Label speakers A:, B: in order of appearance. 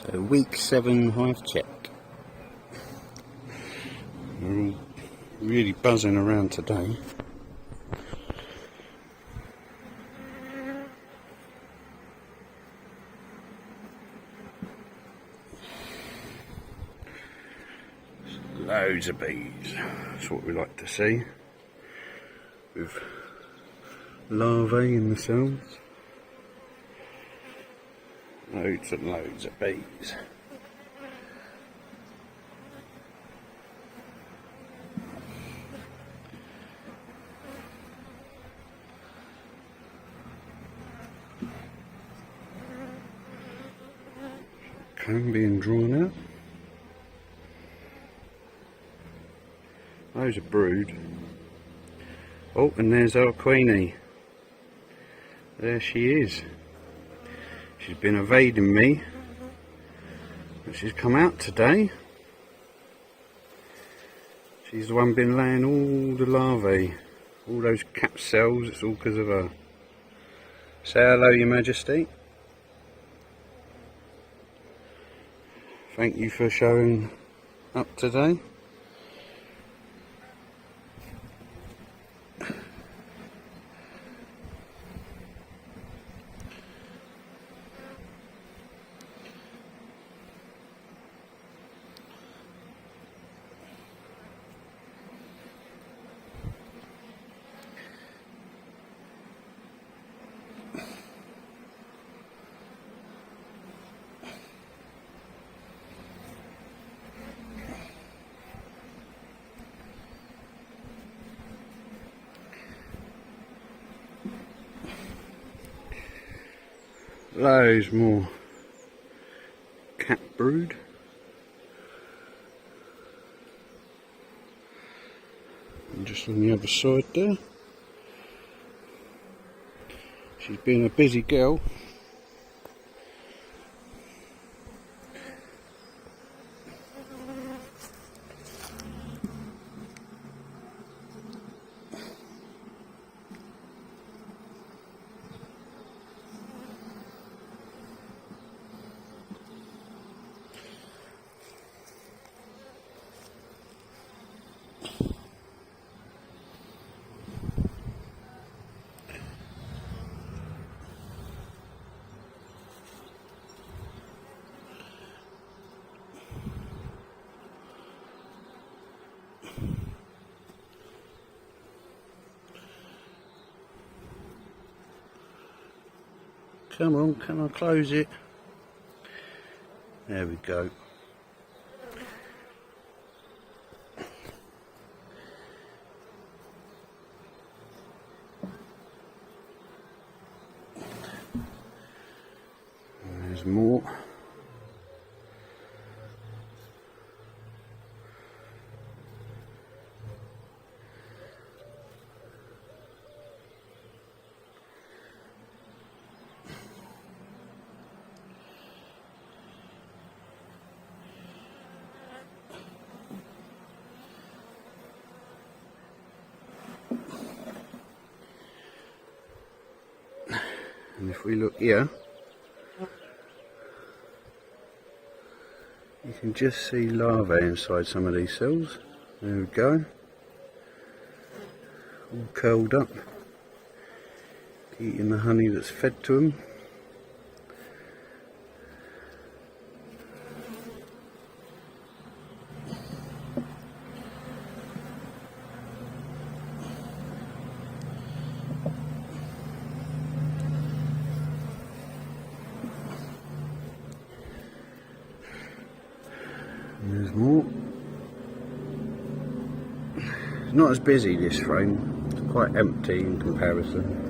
A: So week 7 hive check. We're all really buzzing around today. Loads of bees. That's what we like to see. With larvae in the cells. Loads and loads of bees. Comb being drawn out. Those are brood. Oh, and there's our Queenie. There she is. She's been evading me, but she's come out today. She's the one been laying all the larvae, all those cap cells. It's all because of her. Say hello, Your Majesty. Thank you for showing up today. Loads more cat brood. And just on the other side there. She's been a busy girl. Come on, can I close it? There we go. There's more. And if we look here, you can just see larvae inside some of these cells. There we go. All curled up, eating the honey that's fed to them. And there's more. It's not as busy, this frame. It's quite empty in comparison.